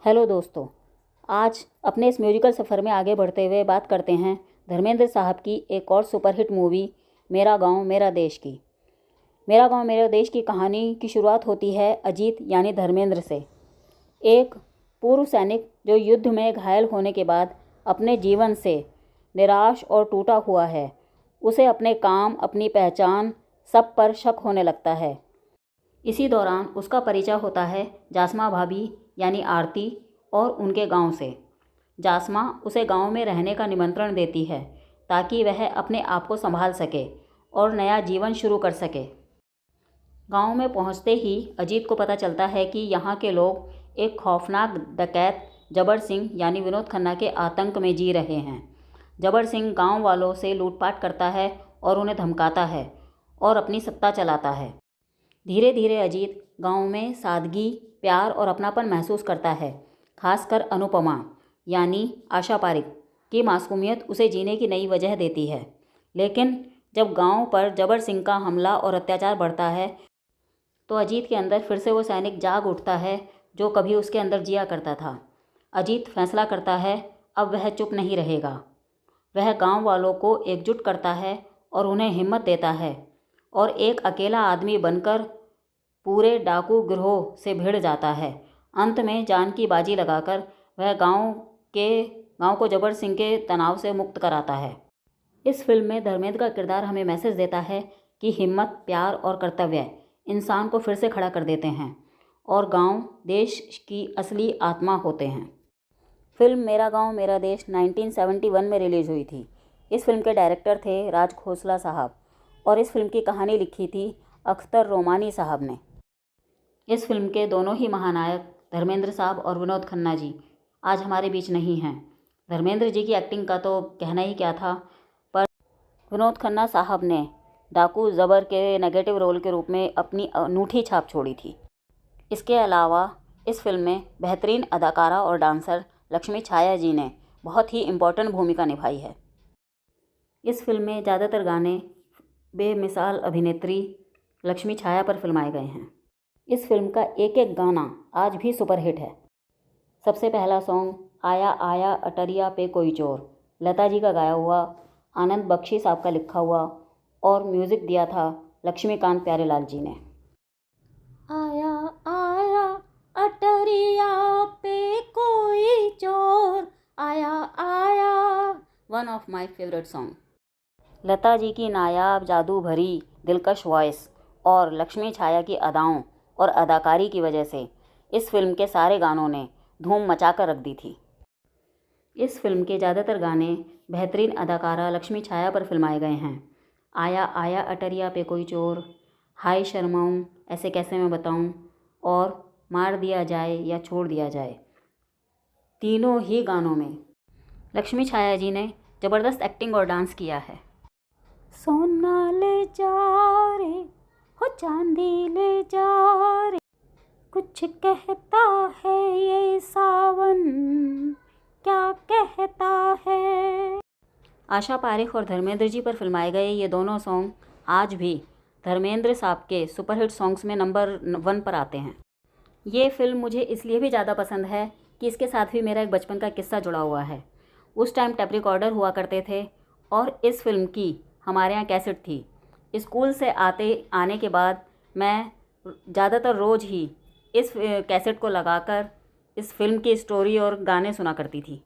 Hello दोस्तों, आज अपने इस म्यूजिकल सफ़र में आगे बढ़ते हुए बात करते हैं धर्मेंद्र साहब की एक और सुपरहिट मूवी मेरा गांव मेरा देश की। मेरा गांव मेरा देश की कहानी की शुरुआत होती है अजीत यानी धर्मेंद्र से। एक पूर्व सैनिक जो युद्ध में घायल होने के बाद अपने जीवन से निराश और टूटा हुआ है। उसे अपने काम, अपनी पहचान, सब पर शक होने लगता है। इसी दौरान उसका परिचय होता है जासमा भाभी यानी आरती और उनके गांव से। जासमा उसे गांव में रहने का निमंत्रण देती है ताकि वह अपने आप को संभाल सके और नया जीवन शुरू कर सके। गांव में पहुंचते ही अजीत को पता चलता है कि यहाँ के लोग एक खौफनाक डकैत जबर सिंह यानी विनोद खन्ना के आतंक में जी रहे हैं। जबर सिंह गांव वालों से लूटपाट करता है और उन्हें धमकाता है और अपनी सत्ता चलाता है। धीरे धीरे अजीत गांव में सादगी, प्यार और अपनापन महसूस करता है। खासकर अनुपमा यानी आशा पारिक की मासूमियत उसे जीने की नई वजह देती है। लेकिन जब गांव पर जबर सिंह का हमला और अत्याचार बढ़ता है तो अजीत के अंदर फिर से वो सैनिक जाग उठता है जो कभी उसके अंदर जिया करता था। अजीत फैसला करता है अब वह चुप नहीं रहेगा। वह गांव वालों को एकजुट करता है और उन्हें हिम्मत देता है और एक अकेला आदमी बनकर पूरे डाकू गिरोह से भिड़ जाता है। अंत में जान की बाजी लगाकर वह गांव को जबर सिंह के तनाव से मुक्त कराता है। इस फिल्म में धर्मेंद्र का किरदार हमें मैसेज देता है कि हिम्मत, प्यार और कर्तव्य इंसान को फिर से खड़ा कर देते हैं और गांव देश की असली आत्मा होते हैं। फिल्म मेरा गांव मेरा देश 1971 में रिलीज़ हुई थी। इस फिल्म के डायरेक्टर थे राज खोसला साहब और इस फिल्म की कहानी लिखी थी अख्तर रोमानी साहब ने। इस फिल्म के दोनों ही महानायक धर्मेंद्र साहब और विनोद खन्ना जी आज हमारे बीच नहीं हैं। धर्मेंद्र जी की एक्टिंग का तो कहना ही क्या था, पर विनोद खन्ना साहब ने डाकू जबर के नेगेटिव रोल के रूप में अपनी अनूठी छाप छोड़ी थी। इसके अलावा इस फिल्म में बेहतरीन अदाकारा और डांसर लक्ष्मी छाया जी ने बहुत ही इम्पोर्टेंट भूमिका निभाई है। इस फिल्म में ज़्यादातर गाने बेमिसाल अभिनेत्री लक्ष्मी छाया पर फिल्माए गए हैं। इस फिल्म का एक एक गाना आज भी सुपरहिट है। सबसे पहला सॉन्ग आया आया अटरिया पे कोई चोर लता जी का गाया हुआ, आनंद बख्शी साहब का लिखा हुआ और म्यूज़िक दिया था लक्ष्मीकांत प्यारेलाल जी ने। आया आया अटरिया पे कोई चोर, आया आया। One of my favourite song. Lata ji की नायाब जादू भरी दिलकश वॉइस और लक्ष्मी छाया की अदाओं और अदाकारी की वजह से इस फिल्म के सारे गानों ने धूम मचाकर रख दी थी। इस फिल्म के ज़्यादातर गाने बेहतरीन अदाकारा लक्ष्मी छाया पर फिल्माए गए हैं। आया आया अटरिया पे कोई चोर, हाय शर्माऊँ, ऐसे कैसे मैं बताऊँ और मार दिया जाए या छोड़ दिया जाए। तीनों ही गानों में लक्ष्मी छाया जी ने ज़बरदस्त एक्टिंग और डांस किया है। सोना ले जा रे हो चांदी ले जा रे, कुछ कहता है ये सावन, क्या कहता है। आशा पारेख और धर्मेंद्र जी पर फिल्माए गए ये दोनों सॉन्ग आज भी धर्मेंद्र साहब के सुपरहिट सॉन्ग्स में नंबर 1 पर आते हैं। ये फिल्म मुझे इसलिए भी ज़्यादा पसंद है कि इसके साथ भी मेरा एक बचपन का किस्सा जुड़ा हुआ है। उस टाइम टेप रिकॉर्डर हुआ करते थे और इस फिल्म की हमारे यहाँ कैसेट थी। स्कूल से आने के बाद मैं ज़्यादातर रोज़ ही इस कैसेट को लगाकर इस फिल्म की स्टोरी और गाने सुना करती थी।